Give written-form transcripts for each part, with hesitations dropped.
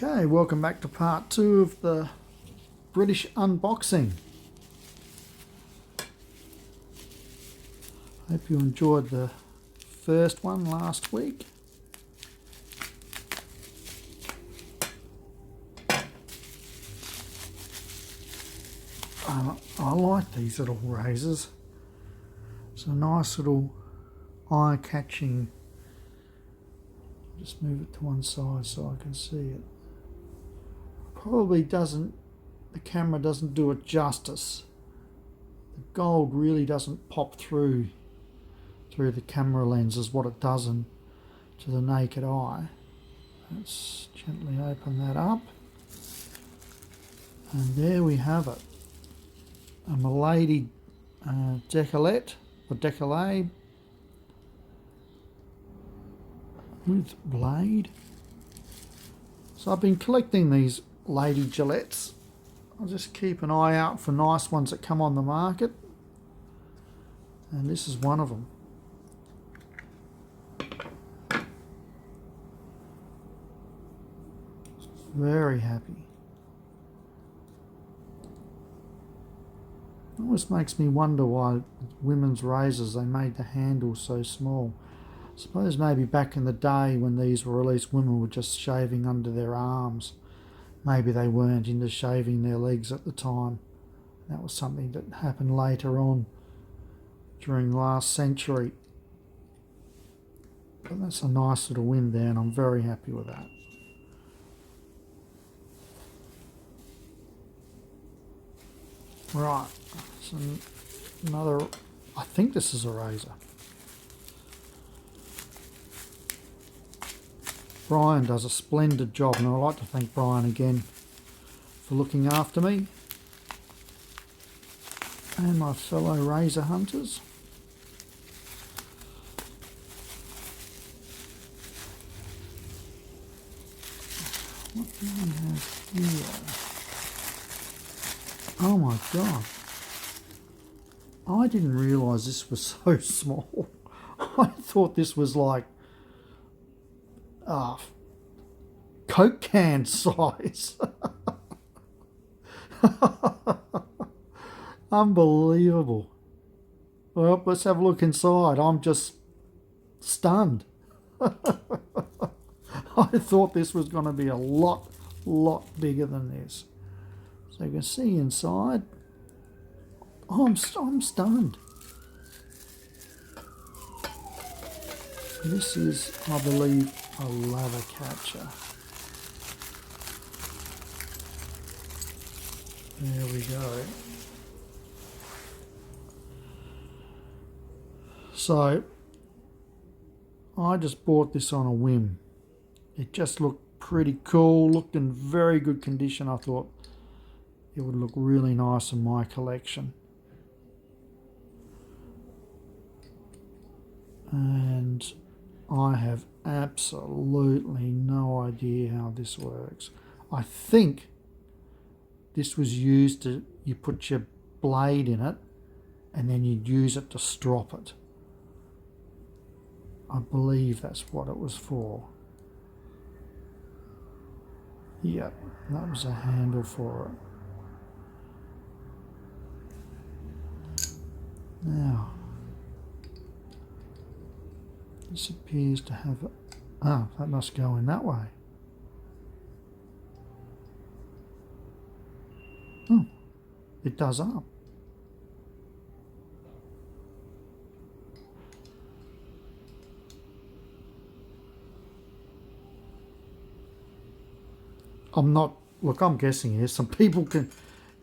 Okay, welcome back to part 2 of the British unboxing. Hope you enjoyed the first one last week. I like these little razors. It's a nice little eye-catching. Just move it to one side so I can see it. Probably doesn't, the camera doesn't do it justice. The gold really doesn't pop through the camera lens as what it does to the naked eye. Let's gently open that up. And there we have it. A Milady decollet or decollet with blade. So I've been collecting these lady Gillettes. I'll just keep an eye out for nice ones that come on the market, and this is one of them. Very happy. It always makes me wonder why women's razors, they made the handle so small. I suppose maybe back in the day when these were released, women were just shaving under their arms. Maybe they weren't into shaving their legs at the time. That was something that happened later on during last century. But that's a nice little win there, and I'm very happy with that. Right, so another, I think this is a razor. Brian does a splendid job, and I'd like to thank Brian again for looking after me and my fellow razor hunters. What do we have here? Oh my God. I didn't realise this was so small. I thought this was like Coke can size. Unbelievable. Well, let's have a look inside. I'm just stunned. I thought this was going to be a lot bigger than this. So you can see inside. Oh, I'm stunned. This is, I believe, a lather catcher. There we go. So I just bought this on a whim. It just looked pretty cool, looked in very good condition. I thought it would look really nice in my collection. And I have absolutely no idea how this works. I think this was used to, you put your blade in it and then you'd use it to strop it. I believe that's what it was for. Yep, that was a handle for it. Now, this appears to have, that must go in that way. Oh, it does up. I'm guessing here. Some people can,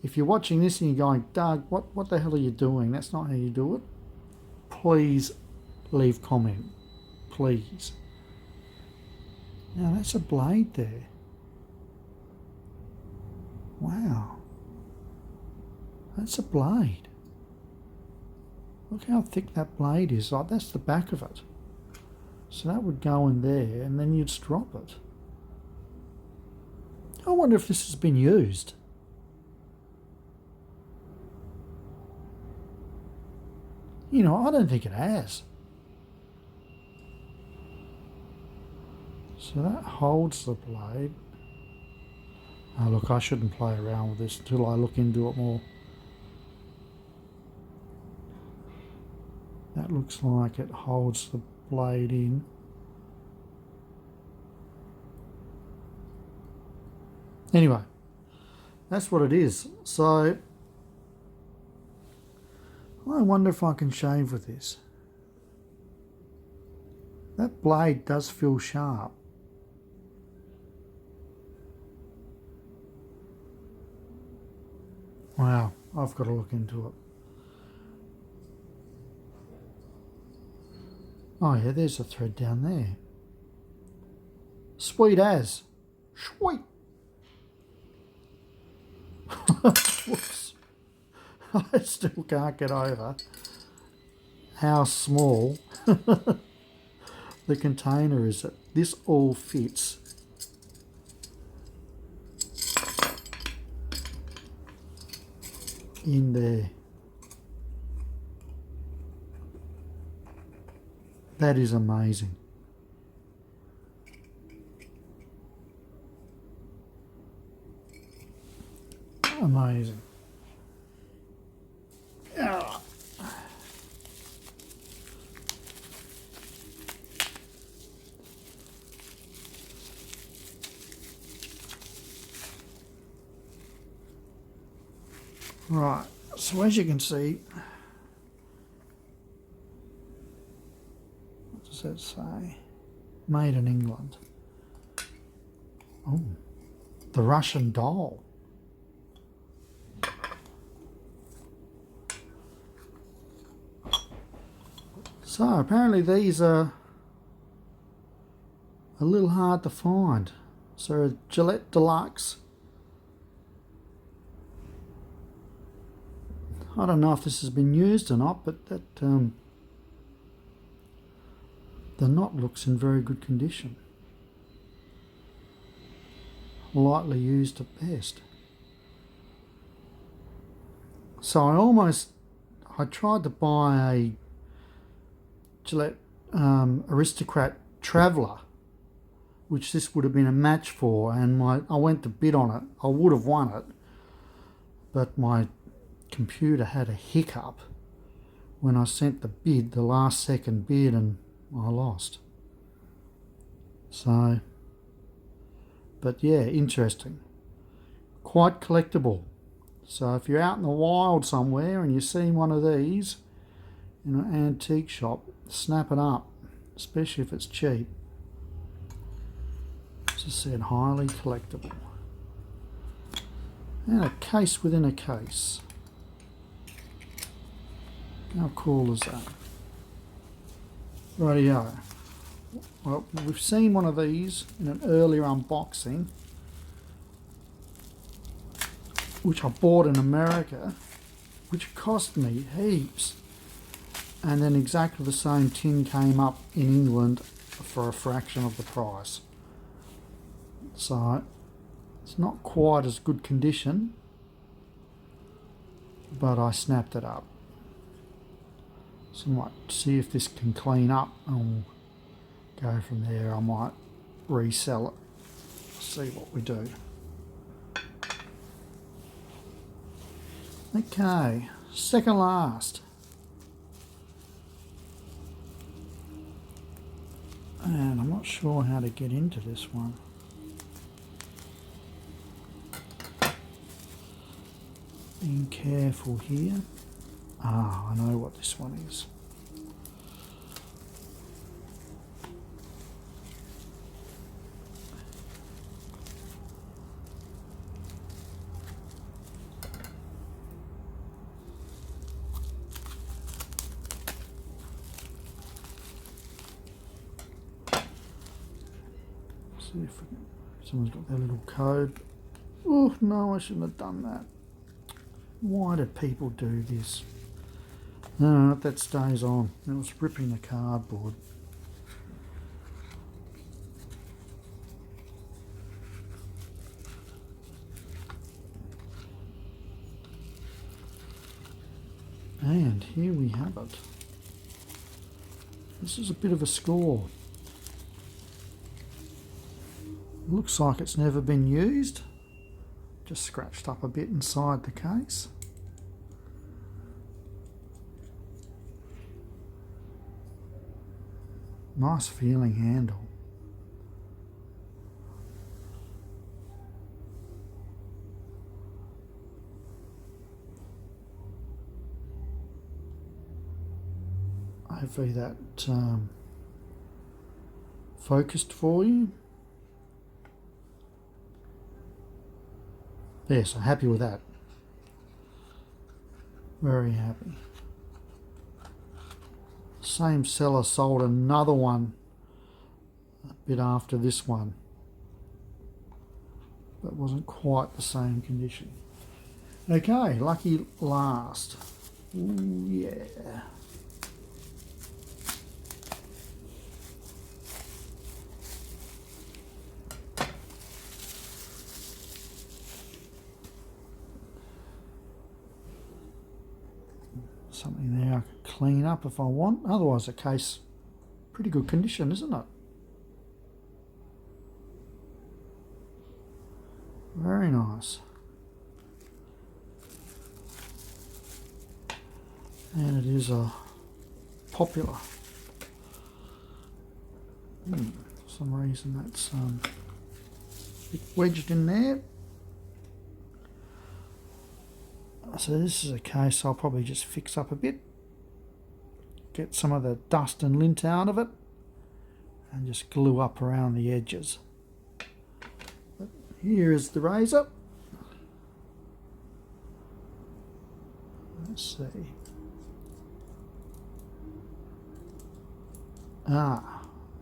if you're watching this and you're going, Doug, what the hell are you doing? That's not how you do it. Please leave comment. Please. Now that's a blade there. Wow. That's a blade. Look how thick that blade is. Like, that's the back of it. So that would go in there and then you'd strop it. I wonder if this has been used. You know, I don't think it has. So that holds the blade. Oh look, I shouldn't play around with this until I look into it more. That looks like it holds the blade in. Anyway, that's what it is. So I wonder if I can shave with this. That blade does feel sharp. Wow, I've got to look into it. Oh yeah, there's a thread down there. Sweet as. Sweet. Whoops. I still can't get over how small the container is. That this all fits in there. That is amazing. Amazing. Ah. Right, so as you can see, what does that say? Made in England. Oh, the Russian doll. So apparently these are a little hard to find. So Gillette Deluxe. I don't know if this has been used or not, but that the knot looks in very good condition. Lightly used at best. So I tried to buy a Gillette Aristocrat Traveller, which this would have been a match for, and I went to bid on it. I would have won it, but my computer had a hiccup when I sent the bid, the last second bid, and I lost. So, but yeah, interesting. Quite collectible. So if you're out in the wild somewhere and you see one of these in an antique shop, snap it up, especially if it's cheap. As I said, highly collectible. And a case within a case. How cool is that? Rightio. Well, we've seen one of these in an earlier unboxing, which I bought in America, which cost me heaps. And then exactly the same tin came up in England for a fraction of the price. So it's not quite as good condition, but I snapped it up. So I might see if this can clean up and we'll go from there. I might resell it, see what we do. Okay, second last. And I'm not sure how to get into this one. Being careful here. Ah, I know what this one is. See if someone's got their little code. Oh no, I shouldn't have done that. Why did people do this? No, that stays on. It was ripping the cardboard. And here we have it. This is a bit of a score. Looks like it's never been used. just scratched up a bit inside the case. Nice feeling handle. Hopefully that focused for you. Yes, I'm happy with that. Very happy. Same seller sold another one a bit after this one, but wasn't quite the same condition. Okay, lucky last. Ooh, yeah. Something there I could clean up if I want. Otherwise the case, pretty good condition, isn't it? Very nice. And it is a popular. For some reason that's wedged in there. So this is a case I'll probably just fix up a bit, get some of the dust and lint out of it, and just glue up around the edges. But here is the razor. Let's see.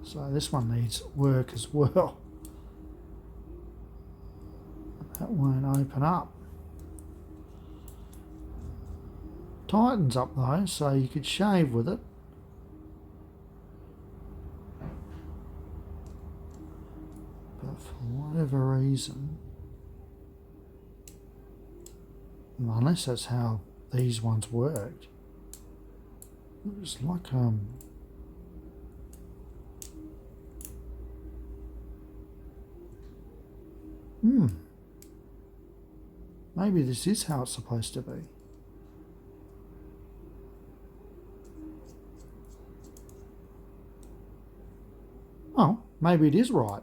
So this one needs work as well. That won't open up. Tightens up though, so you could shave with it. But for whatever reason, unless that's how these ones worked, it was like maybe this is how it's supposed to be. Oh, maybe it is right.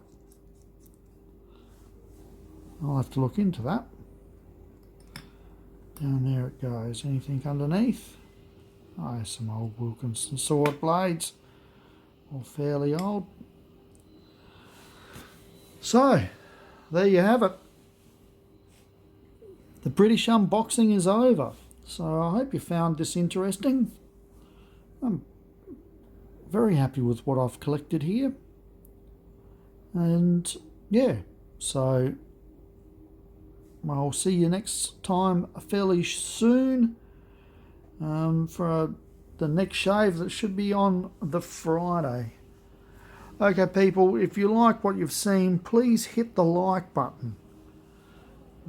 I'll have to look into that. Down there it goes. Anything underneath? Oh, some old Wilkinson sword blades. All fairly old. So, there you have it. The British unboxing is over. So I hope you found this interesting. I'm very happy with what I've collected here. And yeah, so I'll see you next time fairly soon for the next shave that should be on the Friday. Okay people, if you like what you've seen, please hit the like button,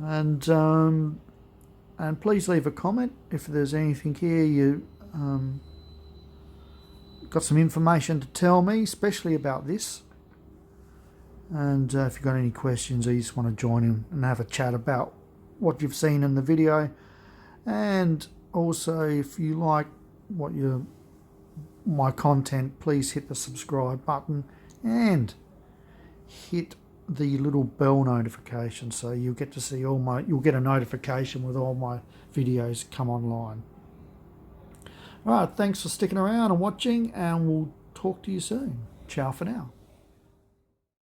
and please leave a comment if there's anything here you got some information to tell me, especially about this. And if you've got any questions or you just want to join in and have a chat about what you've seen in the video. And also, if you like my content, please hit the subscribe button and hit the little bell notification, so you'll get to see you'll get a notification with all my videos come online. Alright, thanks for sticking around and watching, and we'll talk to you soon. Ciao for now.